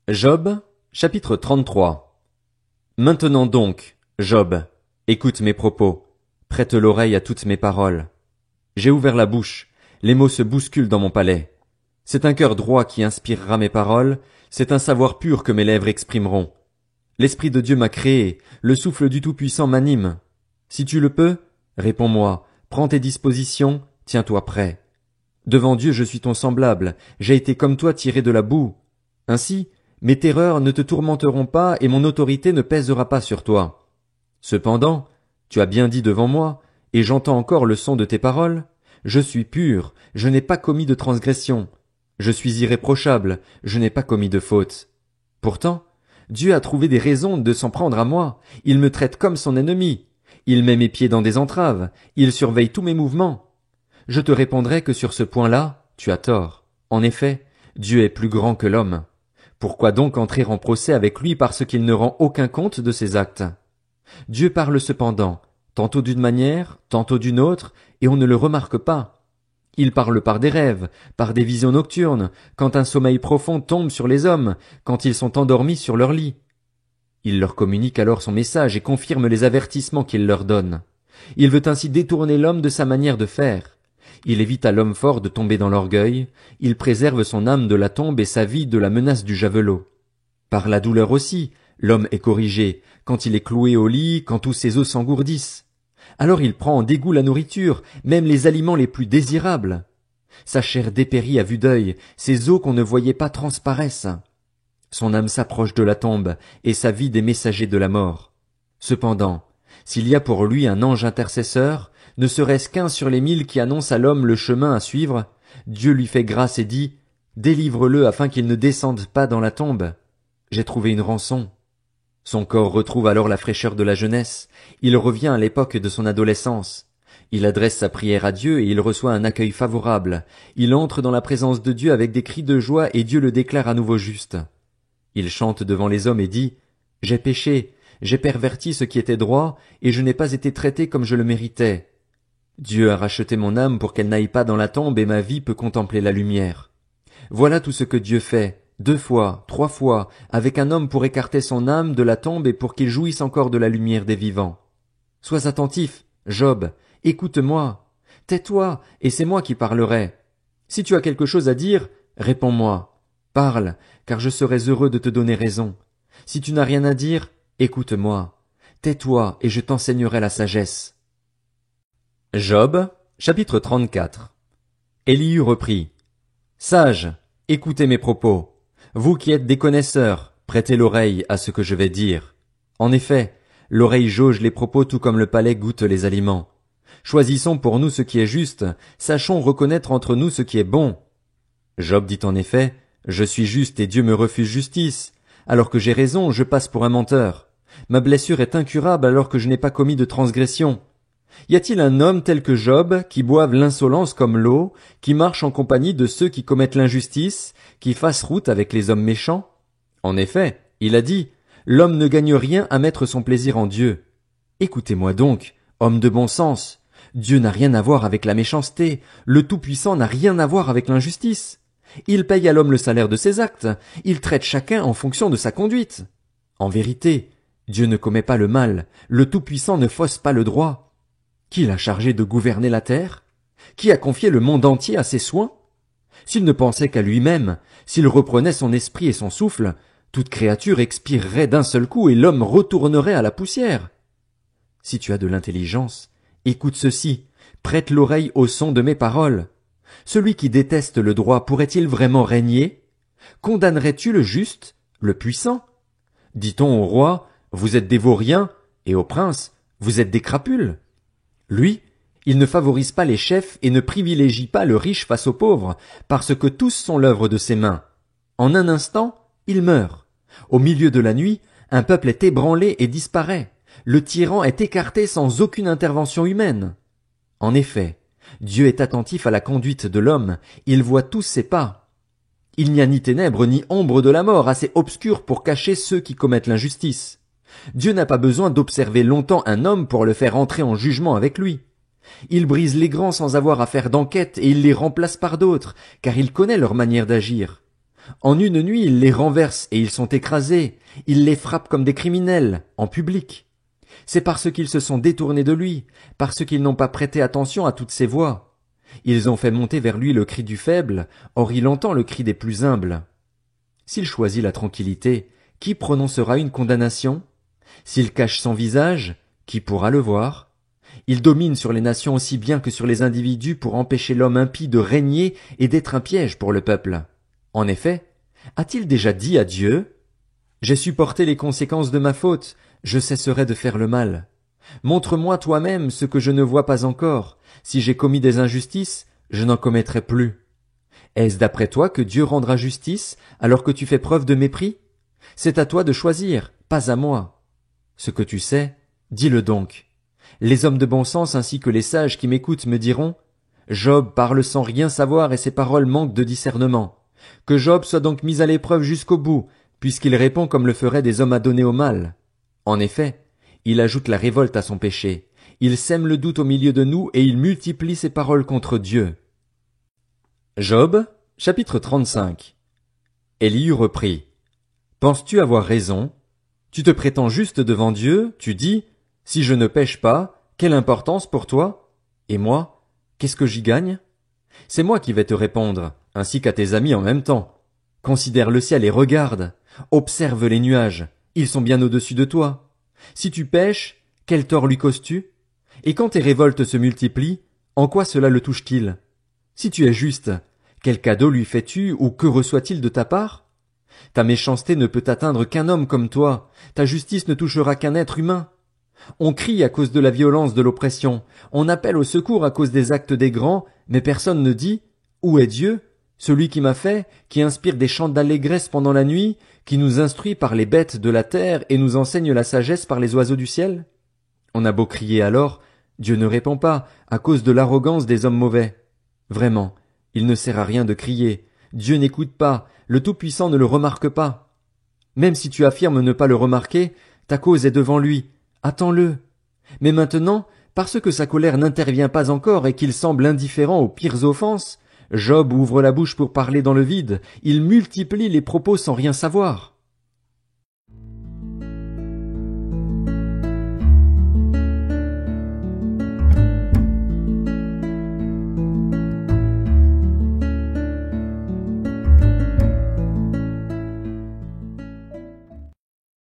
Job, chapitre 33. Maintenant donc, Job, écoute mes propos, prête l'oreille à toutes mes paroles. J'ai ouvert la bouche, les mots se bousculent dans mon palais. C'est un cœur droit qui inspirera mes paroles, c'est un savoir pur que mes lèvres exprimeront. L'Esprit de Dieu m'a créé, le souffle du Tout-Puissant m'anime. Si tu le peux, réponds-moi, prends tes dispositions, tiens-toi prêt. Devant Dieu je suis ton semblable, j'ai été comme toi tiré de la boue. Ainsi, mes terreurs ne te tourmenteront pas et mon autorité ne pèsera pas sur toi. Cependant, tu as bien dit devant moi, et j'entends encore le son de tes paroles. Je suis pur, je n'ai pas commis de transgression. Je suis irréprochable, je n'ai pas commis de faute. Pourtant, Dieu a trouvé des raisons de s'en prendre à moi. Il me traite comme son ennemi. Il met mes pieds dans des entraves. Il surveille tous mes mouvements. Je te répondrai que sur ce point-là, tu as tort. En effet, Dieu est plus grand que l'homme. Pourquoi donc entrer en procès avec lui parce qu'il ne rend aucun compte de ses actes? Dieu parle cependant, tantôt d'une manière, tantôt d'une autre, et on ne le remarque pas. Il parle par des rêves, par des visions nocturnes, quand un sommeil profond tombe sur les hommes, quand ils sont endormis sur leur lit. Il leur communique alors son message et confirme les avertissements qu'il leur donne. Il veut ainsi détourner l'homme de sa manière de faire. Il évite à l'homme fort de tomber dans l'orgueil, il préserve son âme de la tombe et sa vie de la menace du javelot. Par la douleur aussi, l'homme est corrigé, quand il est cloué au lit, quand tous ses os s'engourdissent. Alors il prend en dégoût la nourriture, même les aliments les plus désirables. Sa chair dépérit à vue d'œil, ses os qu'on ne voyait pas transparaissent. Son âme s'approche de la tombe, et sa vie des messagers de la mort. Cependant, s'il y a pour lui un ange intercesseur, ne serait-ce qu'un sur les 1000 qui annonce à l'homme le chemin à suivre, Dieu lui fait grâce et dit, délivre-le afin qu'il ne descende pas dans la tombe. J'ai trouvé une rançon. Son corps retrouve alors la fraîcheur de la jeunesse, il revient à l'époque de son adolescence. Il adresse sa prière à Dieu et il reçoit un accueil favorable. Il entre dans la présence de Dieu avec des cris de joie et Dieu le déclare à nouveau juste. Il chante devant les hommes et dit, j'ai péché, j'ai perverti ce qui était droit, et je n'ai pas été traité comme je le méritais. Dieu a racheté mon âme pour qu'elle n'aille pas dans la tombe et ma vie peut contempler la lumière. Voilà tout ce que Dieu fait, 2 fois, 3 fois, avec un homme pour écarter son âme de la tombe et pour qu'il jouisse encore de la lumière des vivants. Sois attentif, Job, écoute-moi. Tais-toi, et c'est moi qui parlerai. Si tu as quelque chose à dire, réponds-moi. Parle, car je serai heureux de te donner raison. Si tu n'as rien à dire, écoute-moi. Tais-toi, et je t'enseignerai la sagesse. Job, chapitre 34. Élihu reprit. Sages, écoutez mes propos. Vous qui êtes des connaisseurs, prêtez l'oreille à ce que je vais dire. En effet, l'oreille jauge les propos tout comme le palais goûte les aliments. Choisissons pour nous ce qui est juste, sachons reconnaître entre nous ce qui est bon. Job dit en effet, je suis juste et Dieu me refuse justice. Alors que j'ai raison, je passe pour un menteur. Ma blessure est incurable alors que je n'ai pas commis de transgression. Y a-t-il un homme tel que Job, qui boive l'insolence comme l'eau, qui marche en compagnie de ceux qui commettent l'injustice, qui fasse route avec les hommes méchants? En effet, il a dit, l'homme ne gagne rien à mettre son plaisir en Dieu. Écoutez-moi donc, homme de bon sens. Dieu n'a rien à voir avec la méchanceté, le Tout-Puissant n'a rien à voir avec l'injustice. Il paye à l'homme le salaire de ses actes, il traite chacun en fonction de sa conduite. En vérité, Dieu ne commet pas le mal, le Tout-Puissant ne fausse pas le droit. Qui l'a chargé de gouverner la terre? Qui a confié le monde entier à ses soins? S'il ne pensait qu'à lui-même, s'il reprenait son esprit et son souffle, toute créature expirerait d'un seul coup et l'homme retournerait à la poussière. Si tu as de l'intelligence, écoute ceci, prête l'oreille au son de mes paroles. Celui qui déteste le droit pourrait-il vraiment régner? Condamnerais-tu le juste, le puissant? Dit-on au roi, vous êtes des vauriens, et au prince, vous êtes des crapules? Lui, il ne favorise pas les chefs et ne privilégie pas le riche face aux pauvres, parce que tous sont l'œuvre de ses mains. En un instant, il meurt. Au milieu de la nuit, un peuple est ébranlé et disparaît. Le tyran est écarté sans aucune intervention humaine. En effet, Dieu est attentif à la conduite de l'homme, il voit tous ses pas. Il n'y a ni ténèbres ni ombre de la mort assez obscure pour cacher ceux qui commettent l'injustice. Dieu n'a pas besoin d'observer longtemps un homme pour le faire entrer en jugement avec lui. Il brise les grands sans avoir à faire d'enquête et il les remplace par d'autres, car il connaît leur manière d'agir. En une nuit, il les renverse et ils sont écrasés. Il les frappe comme des criminels, en public. C'est parce qu'ils se sont détournés de lui, parce qu'ils n'ont pas prêté attention à toutes ses voix. Ils ont fait monter vers lui le cri du faible, or il entend le cri des plus humbles. S'il choisit la tranquillité, qui prononcera une condamnation? S'il cache son visage, qui pourra le voir? Il domine sur les nations aussi bien que sur les individus pour empêcher l'homme impie de régner et d'être un piège pour le peuple. En effet, a-t-il déjà dit à Dieu: j'ai supporté les conséquences de ma faute, je cesserai de faire le mal. Montre-moi toi-même ce que je ne vois pas encore. Si j'ai commis des injustices, je n'en commettrai plus. Est-ce d'après toi que Dieu rendra justice alors que tu fais preuve de mépris? C'est à toi de choisir, pas à moi. Ce que tu sais, dis-le donc. Les hommes de bon sens ainsi que les sages qui m'écoutent me diront: Job parle sans rien savoir et ses paroles manquent de discernement. Que Job soit donc mis à l'épreuve jusqu'au bout, puisqu'il répond comme le feraient des hommes adonnés au mal. En effet, il ajoute la révolte à son péché. Il sème le doute au milieu de nous et il multiplie ses paroles contre Dieu. Job, chapitre 35. Élie reprit: penses-tu avoir raison? Tu te prétends juste devant Dieu, tu dis: si je ne pêche pas, quelle importance pour toi? Et moi, qu'est-ce que j'y gagne? C'est moi qui vais te répondre, ainsi qu'à tes amis en même temps. Considère le ciel et regarde. Observe les nuages. Ils sont bien au-dessus de toi. Si tu pêches, quel tort lui causes-tu? Et quand tes révoltes se multiplient, en quoi cela le touche-t-il? Si tu es juste, quel cadeau lui fais-tu ou que reçoit-il de ta part? Ta méchanceté ne peut atteindre qu'un homme comme toi. Ta justice ne touchera qu'un être humain. On crie à cause de la violence de l'oppression. On appelle au secours à cause des actes des grands, mais personne ne dit: où est Dieu? Celui qui m'a fait, qui inspire des chants d'allégresse pendant la nuit, qui nous instruit par les bêtes de la terre et nous enseigne la sagesse par les oiseaux du ciel? On a beau crier alors, Dieu ne répond pas, à cause de l'arrogance des hommes mauvais. Vraiment, il ne sert à rien de crier. Dieu n'écoute pas, le Tout-Puissant ne le remarque pas. Même si tu affirmes ne pas le remarquer, ta cause est devant lui. Attends-le. Mais maintenant, parce que sa colère n'intervient pas encore et qu'il semble indifférent aux pires offenses, Job ouvre la bouche pour parler dans le vide, il multiplie les propos sans rien savoir.